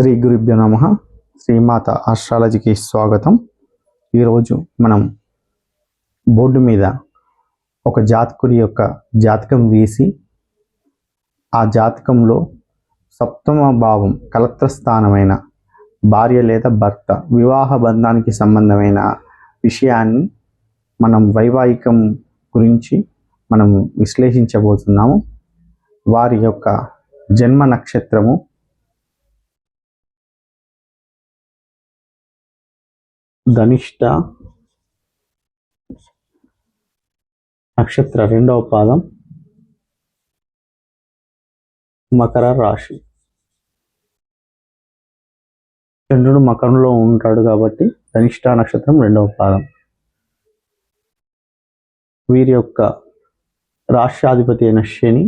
శ్రీ గురుభ్యో నమః. శ్రీమాత ఆస్ట్రాలజీకి స్వాగతం. ఈరోజు మనం బోర్డు మీద ఒక జాతకుడి యొక్క జాతకం వేసి ఆ జాతకంలో సప్తమ భావం కలత్ర స్థానమైన భార్య లేదా భర్త వివాహ బంధానికి సంబంధమైన విషయాన్ని మనం వైవాహికం గురించి మనం విశ్లేషించబోతున్నాము. వారి యొక్క జన్మ నక్షత్రము ధనిష్ట నక్షత్ర 2వ పాదం, మకర రాశి. చంద్రుడు మకరంలో ఉంటాడు కాబట్టి ధనిష్ట నక్షత్రం 2వ పాదం. వీరి యొక్క రాష్ట్రాధిపతి అయిన శని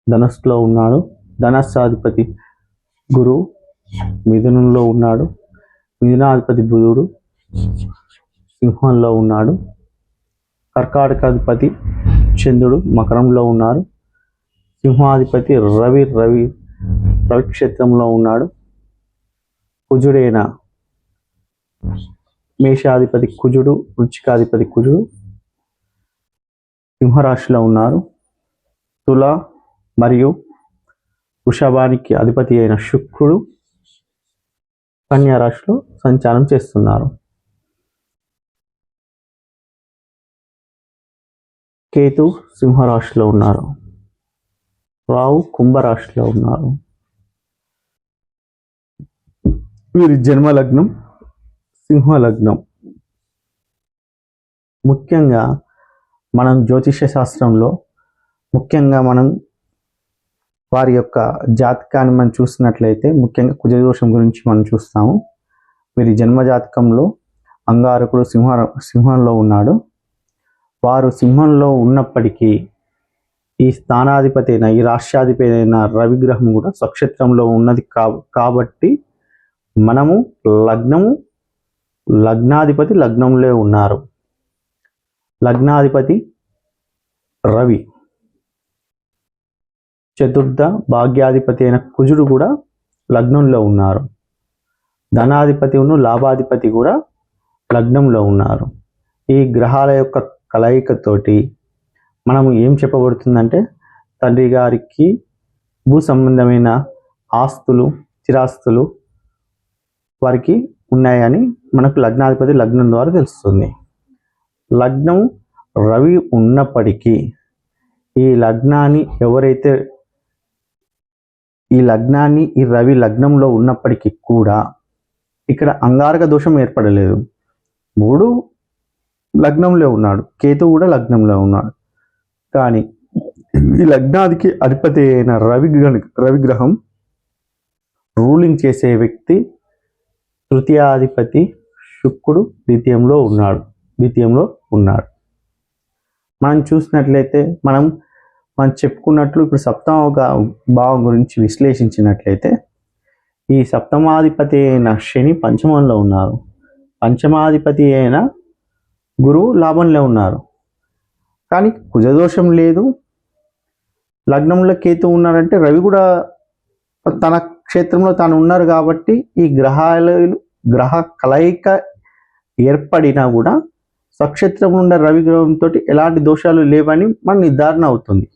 ధనస్సులో ఉన్నాడు. ధనస్సాధిపతి గురువు మిథునంలో ఉన్నాడు. మిథునాధిపతి బుధుడు సింహంలో ఉన్నాడు. కర్కాటకాధిపతి చంద్రుడు మకరంలో ఉన్నాడు. సింహాధిపతి రవి క్షేత్రంలో ఉన్నాడు. కుజుడైన మేషాధిపతి కుజుడు, వృశ్చికాధిపతి కుజుడు సింహరాశిలో ఉన్నారు. తుల మరియు వృషభానికి అధిపతి అయిన శుక్రుడు కన్యా రాశిలో సంచారం చేస్తున్నారు. కేతు సింహరాశిలో ఉన్నారు. రాహు కుంభరాశిలో ఉన్నారు. వీరి జన్మ లగ్నం సింహ లగ్నం. ముఖ్యంగా మనం జ్యోతిష్య శాస్త్రంలో మనం వారి యొక్క జాతకాన్ని మనం చూసినట్లయితే ముఖ్యంగా కుజదోషం గురించి మనం చూస్తాము. వీరి జన్మ జాతకంలో అంగారకుడు సింహంలో ఉన్నాడు. వారు సింహంలో ఉన్నప్పటికీ ఈ స్థానాధిపతి అయిన ఈ రాష్ట్రాధిపతి అయిన రవిగ్రహం కూడా స్వక్షేత్రంలో ఉన్నది కాబట్టి మనము లగ్నాధిపతి లగ్నంలో ఉన్నారు. లగ్నాధిపతి రవి, చతుర్థ భాగ్యాధిపతి అయిన కుజుడు కూడా లగ్నంలో ఉన్నారు. ధనాధిపతి లాభాధిపతి కూడా లగ్నంలో ఉన్నారు. ఈ గ్రహాల యొక్క కలయికతోటి మనము ఏం చెప్పబడుతుందంటే తండ్రి గారికి భూ సంబంధమైన ఆస్తులు, స్థిరాస్తులు వారికి ఉన్నాయని మనకు లగ్నాధిపతి లగ్నం ద్వారా తెలుస్తుంది. లగ్నం రవి ఉన్నప్పటికీ ఈ లగ్నాన్ని ఈ రవి లగ్నంలో ఉన్నప్పటికీ కూడా ఇక్కడ అంగారక దోషం ఏర్పడలేదు. 3 లగ్నంలో ఉన్నాడు. కేతు కూడా లగ్నంలో ఉన్నాడు. కానీ ఈ లగ్నానికి అధిపతి అయిన రవిగ్రహం రూలింగ్ చేసే వ్యక్తి తృతీయాధిపతి శుక్రుడు ద్వితీయంలో ఉన్నాడు. మనం చూసినట్లయితే మనం చెప్పుకున్నట్లు ఇప్పుడు సప్తమ భావం గురించి విశ్లేషించినట్లయితే ఈ సప్తమాధిపతి అయిన శని పంచమంలో ఉన్నారు. పంచమాధిపతి అయిన గురువు లాభంలో ఉన్నారు. కానీ కుజదోషం లేదు. లగ్నంలో కేతు ఉన్నారంటే రవి కూడా తన క్షేత్రంలో తాను ఉన్నారు కాబట్టి ఈ గ్రహ కలయిక ఏర్పడినా కూడా స్వక్షేత్రంలో ఉన్న రవి గ్రహంతో ఎలాంటి దోషాలు లేవని మన నిర్ధారణ అవుతుంది.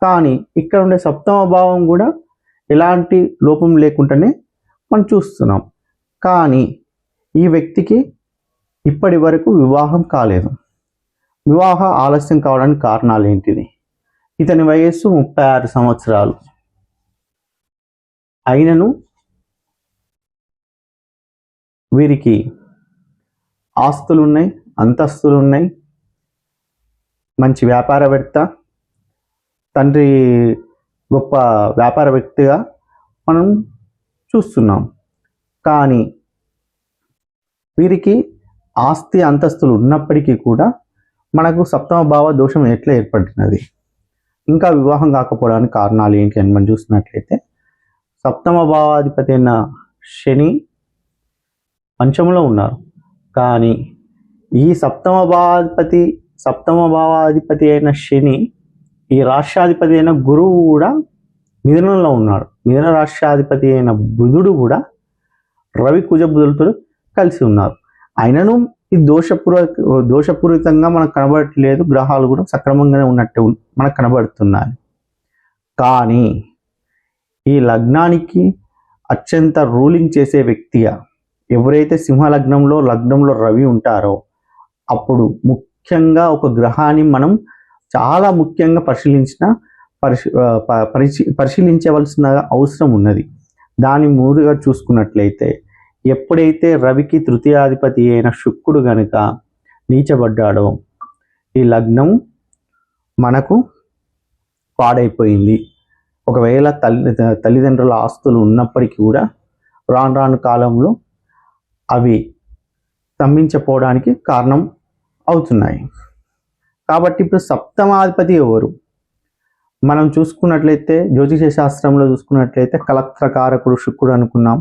కానీ ఇక్కడ ఉండే సప్తమ భావం కూడా ఎలాంటి లోపం లేకుండానే మనం చూస్తున్నాం. కానీ ఈ వ్యక్తికి ఇప్పటి వరకు వివాహం కాలేదు. వివాహ ఆలస్యం కావడానికి కారణాలు ఏంటిది? ఇతని వయస్సు 36 సంవత్సరాలు అయినను వీరికి ఆస్తులు ఉన్నాయి, అంతస్తులు ఉన్నాయి, మంచి వ్యాపారవేత్త, తండ్రి గొప్ప వ్యాపార వ్యక్తిగా మనం చూస్తున్నాం. కానీ వీరికి ఆస్తి అంతస్తులు ఉన్నప్పటికీ కూడా మనకు సప్తమ భావ దోషం ఎట్లా ఏర్పడినది, ఇంకా వివాహం కాకపోవడానికి కారణాలు ఏంటి అని మనం చూసినట్లయితే సప్తమ భావాధిపతి అయిన శని పంచమంలో ఉన్నారు. కానీ ఈ సప్తమ భావాధిపతి అయిన శని ఈ రాష్ట్రాధిపతి అయిన గురువు కూడా మిథునంలో ఉన్నాడు. మీనరాశ్యాధిపతి అయిన బుధుడు కూడా రవి కుజ బుధులతో కలిసి ఉన్నారు. అయినను ఈ దోషపూరితంగా మనకు కనబడట్లేదు, గ్రహాలు కూడా సక్రమంగానే ఉన్నట్టు మనకు కనబడుతున్నాయి. కానీ ఈ లగ్నానికి అత్యంత రూలింగ్ చేసే వ్యక్తిగా ఎవరైతే సింహలగ్నంలో రవి ఉంటారో అప్పుడు ముఖ్యంగా ఒక గ్రహాన్ని మనం చాలా ముఖ్యంగా పరిశీలించవలసిన అవసరం ఉన్నది. దాని మూడుగా చూసుకున్నట్లయితే ఎప్పుడైతే రవికి తృతీయాధిపతి అయిన శుక్రుడు గనుక నీచబడ్డాడో ఈ లగ్నం మనకు పాడైపోయింది. ఒకవేళ తల్లిదండ్రుల ఆస్తులు ఉన్నప్పటికీ కూడా రాను కాలంలో అవి స్తంభించపోవడానికి కారణం అవుతున్నాయి. కాబట్టి ఇప్పుడు సప్తమాధిపతి ఎవరు మనం చూసుకున్నట్లయితే జ్యోతిష శాస్త్రంలో చూసుకున్నట్లయితే కలత్రకారకుడు శుక్రుడు అనుకున్నాం.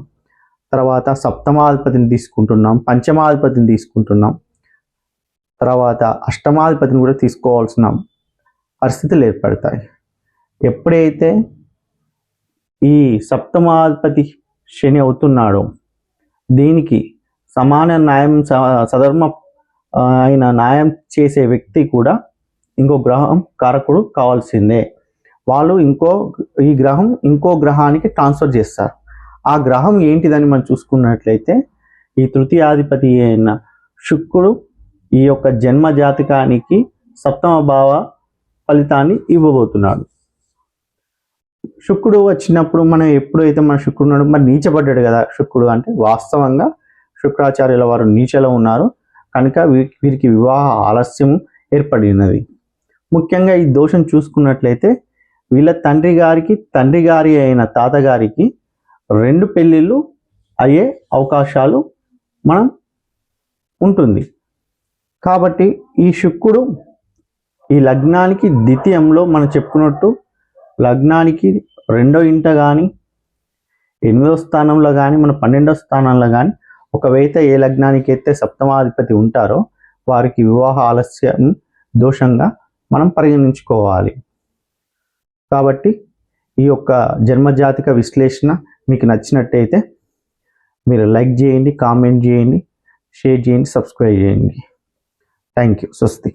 తర్వాత సప్తమాధిపతిని తీసుకుంటున్నాం, పంచమాధిపతిని తీసుకుంటున్నాం, తర్వాత అష్టమాధిపతిని కూడా తీసుకోవాల్సిన పరిస్థితులు ఏర్పడతాయి. ఎప్పుడైతే ఈ సప్తమాధిపతి శని అవుతున్నాడో దీనికి సమాన న్యాయం సధర్మ అయిన న్యాయం చేసే వ్యక్తి కూడా ఇంకో గ్రహం కారకుడు కావాల్సిందే. వాళ్ళు ఈ గ్రహం ఇంకో గ్రహానికి ట్రాన్స్ఫర్ చేస్తారు. ఆ గ్రహం ఏంటిదని మనం చూసుకున్నట్లయితే ఈ తృతీయాధిపతి అయిన శుక్రుడు ఈ యొక్క జన్మ జాతకానికి సప్తమ భావ ఫలితాన్ని ఇవ్వబోతున్నాడు. శుక్రుడు వచ్చినప్పుడు మనం ఎప్పుడైతే మన శుక్రుడు మరి నీచబడ్డాడు కదా శుక్రుడు అంటే వాస్తవంగా శుక్రాచార్యుల వారు నీచలో ఉన్నారు కనుక వీరికి వివాహ ఆలస్యం ఏర్పడినది. ముఖ్యంగా ఈ దోషం చూసుకున్నట్లయితే వీళ్ళ తండ్రి గారి అయిన తాతగారికి 2 పెళ్ళిళ్ళు అయ్యే అవకాశాలు మనం ఉంటుంది. కాబట్టి ఈ శుక్రుడు ఈ లగ్నానికి ద్వితీయంలో మనం చెప్పుకున్నట్టు లగ్నానికి 2వ ఇంట కానీ 8వ స్థానంలో కానీ మన 12వ స్థానంలో కానీ ఒకవేళ ఏ లగ్నానికి అయితే సప్తమాధిపతి ఉంటారో వారికి వివాహ ఆలస్యం దోషంగా మనం పరిగణించుకోవాలి. కాబట్టి ఈ యొక్క జన్మజాతిక విశ్లేషణ మీకు నచ్చినట్టయితే మీరు లైక్ చేయండి, కామెంట్ చేయండి, షేర్ చేయండి, సబ్స్క్రైబ్ చేయండి. Thank you. స్వస్తి.